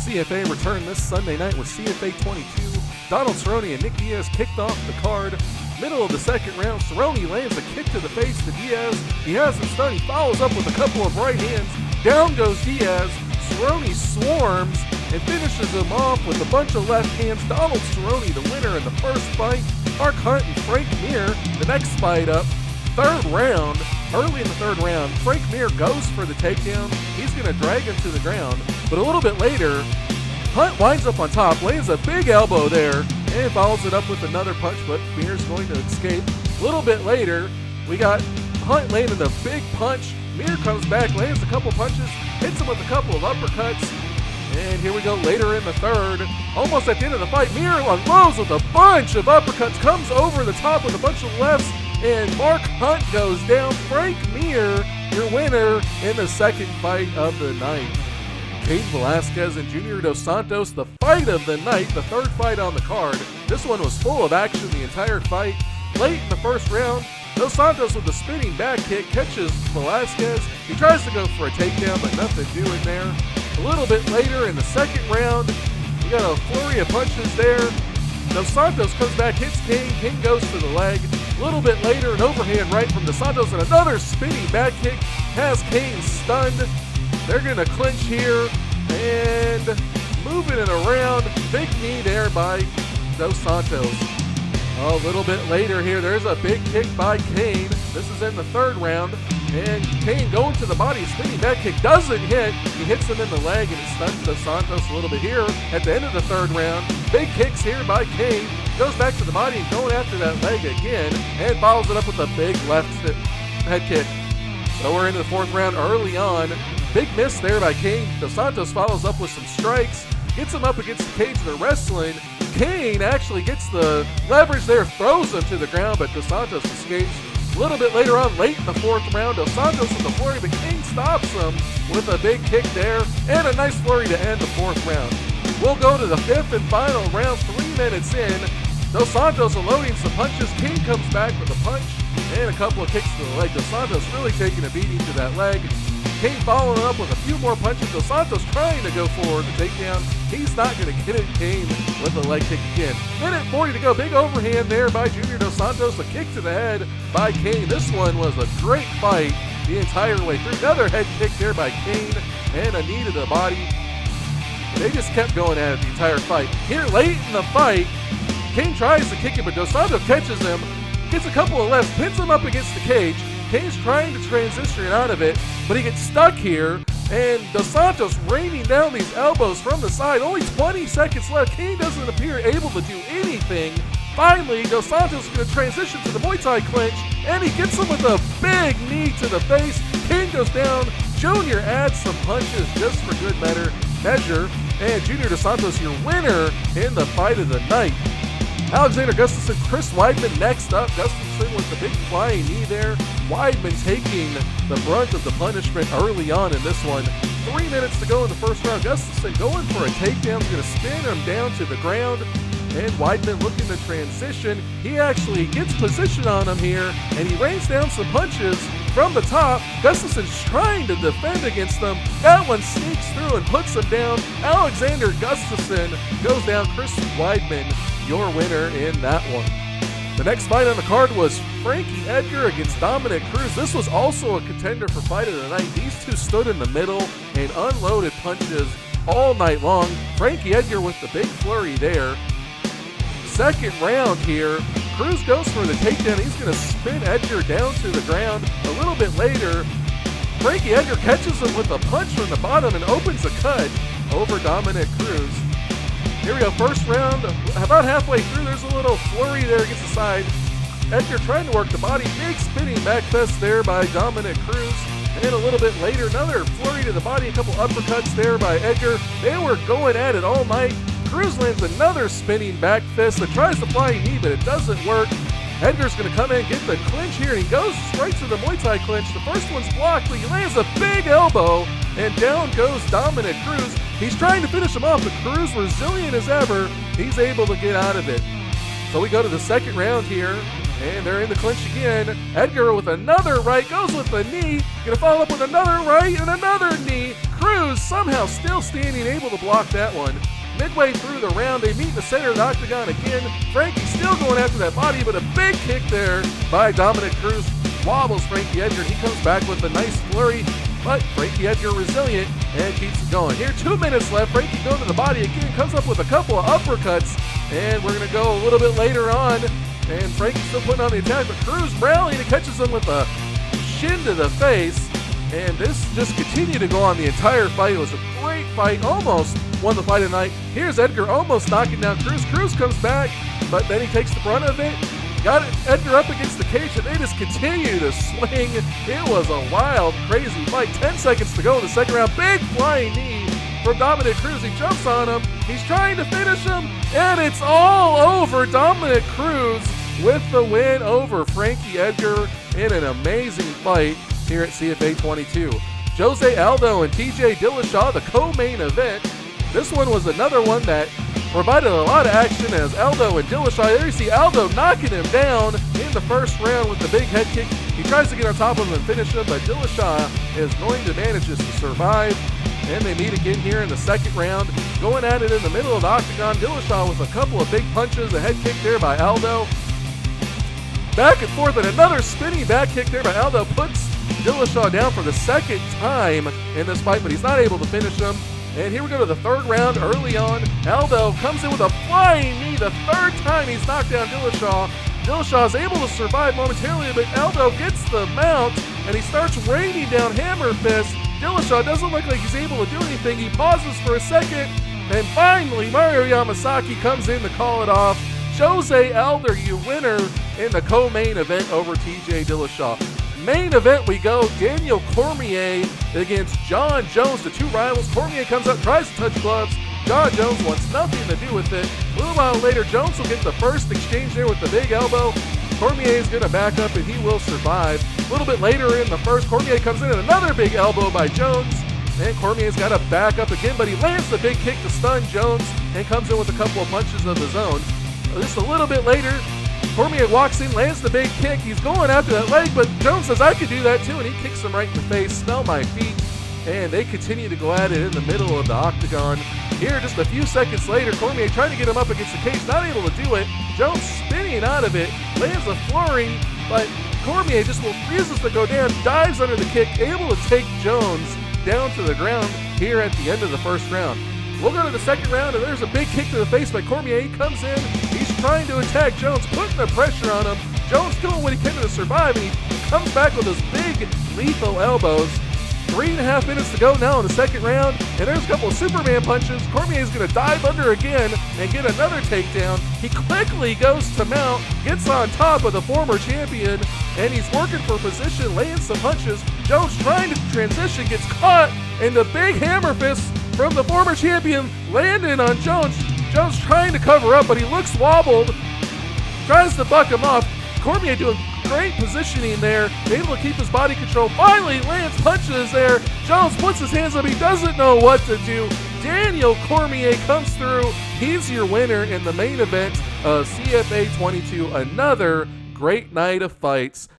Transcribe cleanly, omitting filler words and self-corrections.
CFA returned this Sunday night with CFA 22. Donald Cerrone and Nick Diaz kicked off the card. Middle of the second round, Cerrone lands a kick to the face to Diaz. He has him stunned. He follows up with a couple of right hands. Down goes Diaz. Cerrone swarms and finishes him off with a bunch of left hands. Donald Cerrone, the winner in the first fight. Mark Hunt and Frank Mir, the next fight up. Third round, early in the third round, Frank Mir goes for the takedown. He's going to drag him to the ground. But a little bit later, Hunt winds up on top, lands a big elbow there, and follows it up with another punch, but Mir's going to escape. A little bit later, we got Hunt landing a big punch. Mir comes back, lands a couple punches, hits him with a couple of uppercuts. And here we go later in the third. Almost at the end of the fight, Mir unloads with a bunch of uppercuts, comes over the top with a bunch of lefts, and Mark Hunt goes down. Frank Mir, your winner in the second fight of the night. Cain Velaquez and Junior Dos Santos, the fight of the night, the third fight on the card. This one was full of action the entire fight. Late in the first round, Dos Santos with a spinning back kick catches Velasquez. He tries to go for a takedown, but nothing doing there. A little bit later in the second round, we got a flurry of punches there. Dos Santos comes back, hits Cain. Cain goes for the leg. A little bit later, an overhand right from Dos Santos and another spinning back kick has Cain stunned. They're going to clinch here and moving it around. Big knee there by Dos Santos. A little bit later here, there's a big kick by Cain. This is in the third round. And Cain going to the body, spinning back kick doesn't hit. He hits him in the leg and it stuns Dos Santos a little bit here at the end of the third round. Big kicks here by Cain. Goes back to the body and going after that leg again and follows it up with a big left head kick. So we're into the fourth round early on. Big miss there by Cain. Dos Santos follows up with some strikes. Gets him up against the cage. They're wrestling. Cain actually gets the leverage there, throws him to the ground, but Dos Santos escapes. A little bit later on, late in the fourth round, Dos Santos with the flurry, but Cain stops him with a big kick there and a nice flurry to end the fourth round. We'll go to the fifth and final round, 3 minutes in. Dos Santos unloading some punches. Cain comes back with a punch and a couple of kicks to the leg. Dos Santos really taking a beating to that leg. Cain following up with a few more punches. Dos Santos trying to go forward to takedown. He's not going to get it. Cain with a leg kick again. Minute 40 to go. Big overhand there by Junior Dos Santos. A kick to the head by Cain. This one was a great fight the entire way through. Another head kick there by Cain and a knee to the body. They just kept going at it the entire fight. Here late in the fight, Cain tries to kick it, but Dos Santos catches him, gets a couple of lefts, pins him up against the cage. Cain's trying to transition out of it, but he gets stuck here, and Dos Santos raining down these elbows from the side. Only 20 seconds left. Cain doesn't appear able to do anything. Finally, Dos Santos is going to transition to the Muay Thai clinch, and he gets him with a big knee to the face. Cain goes down. Junior adds some punches just for good measure, and Junior Dos Santos, your winner in the fight of the night. Alexander Gustafsson, Chris Weidman next up. Gustafsson with the big flying knee there. Weidman taking the brunt of the punishment early on in this one. 3 minutes to go in the first round. Gustafsson going for a takedown. He's going to spin him down to the ground. And Weidman looking to transition. He actually gets position on him here, and he rains down some punches from the top. Gustafsson's trying to defend against them. That one sneaks through and puts him down. Alexander Gustafsson goes down. Chris Weidman, your winner in that one. The next fight on the card was Frankie Edgar against Dominic Cruz. This was also a contender for fight of the night. These two stood in the middle and unloaded punches all night long. Frankie Edgar with the big flurry there. Second round here, Cruz goes for the takedown. He's going to spin Edgar down to the ground. A little bit later, Frankie Edgar catches him with a punch from the bottom and opens a cut over Dominic Cruz. Here we go, first round, about halfway through, there's a little flurry there against the side. Edgar trying to work the body, big spinning back fist there by Dominic Cruz. And then a little bit later, another flurry to the body, a couple uppercuts there by Edgar. They were going at it all night. Cruz lands another spinning back fist that tries to fly knee, but it doesn't work. Edgar's going to come in and get the clinch here, and he goes straight to the Muay Thai clinch. The first one's blocked, but he lands a big elbow, and down goes Dominic Cruz. He's trying to finish him off, but Cruz, resilient as ever, he's able to get out of it. So we go to the second round here. And they're in the clinch again. Edgar with another right, goes with the knee. Gonna follow up with another right and another knee. Cruz somehow still standing, able to block that one. Midway through the round, they meet in the center of the octagon again. Frankie still going after that body, but a big kick there by Dominic Cruz wobbles Frankie Edgar. He comes back with a nice flurry, but Frankie Edgar resilient and keeps it going. Here, 2 minutes left. Frankie going to the body again, comes up with a couple of uppercuts, and we're going to go a little bit later on. And Frankie's still putting on the attack, but Cruz rallying and catches him with a shin to the face. And this just continued to go on the entire fight. It was a great fight, almost won the fight tonight. Here's Edgar almost knocking down Cruz. Cruz comes back, but then he takes the brunt of it. Got Edgar up against the cage, and they just continue to swing. It was a wild, crazy fight. 10 seconds to go in the second round. Big flying knee from Dominic Cruz. He jumps on him. He's trying to finish him, and it's all over. Dominic Cruz with the win over Frankie Edgar in an amazing fight here at CFA 22. Jose Aldo and TJ Dillashaw, the co-main event. This one was another one that provided a lot of action as Aldo and Dillashaw. There you see Aldo knocking him down in the first round with the big head kick. He tries to get on top of him and finish him, but Dillashaw is going to manage this to survive. And they meet again here in the second round. Going at it in the middle of the octagon. Dillashaw with a couple of big punches, a head kick there by Aldo. Back and forth, and another spinning back kick there by Aldo puts Dillashaw down for the second time in this fight, but he's not able to finish him. And here we go to the third round early on. Aldo comes in with a flying knee the third time he's knocked down Dillashaw. Dillashaw is able to survive momentarily, but Aldo gets the mount, and he starts raining down hammer fists. Dillashaw doesn't look like he's able to do anything. He pauses for a second, and finally Mario Yamasaki comes in to call it off. Jose Aldo, your winner in the co-main event over TJ Dillashaw. Main event we go. Daniel Cormier against Jon Jones, the two rivals. Cormier comes up, tries to touch gloves. Jon Jones wants nothing to do with it. A little while later, Jones will get the first exchange there with the big elbow. Cormier is going to back up, and he will survive. A little bit later in the first, Cormier comes in and another big elbow by Jones. And Cormier's got to back up again, but he lands the big kick to stun Jones and comes in with a couple of punches of his own. Just a little bit later, Cormier walks in, lands the big kick. He's going after that leg, but Jones says, I could do that too, and he kicks him right in the face. Smell my feet. And they continue to go at it in the middle of the octagon. Here, just a few seconds later, Cormier trying to get him up against the cage, not able to do it. Jones spinning out of it, lands a flurry, but Cormier just refuses to go down, dives under the kick, able to take Jones down to the ground here at the end of the first round. We'll go to the second round, and there's a big kick to the face by Cormier. He comes in, he's trying to attack Jones, putting the pressure on him. Jones doing what he can to survive, and he comes back with his big lethal elbows. 3.5 minutes to go now in the second round, and there's a couple of Superman punches. Cormier's going to dive under again and get another takedown. He quickly goes to mount, gets on top of the former champion, and he's working for position, laying some punches. Jones trying to transition, gets caught, and the big hammer fist from the former champion landing on Jones. Jones trying to cover up, but he looks wobbled, tries to buck him off. Cormier doing great positioning there, able to keep his body control. Finally lands punches there. Jones puts his hands up. He doesn't know what to do. Daniel Cormier comes through. He's your winner in the main event of CFA 22. Another great night of fights.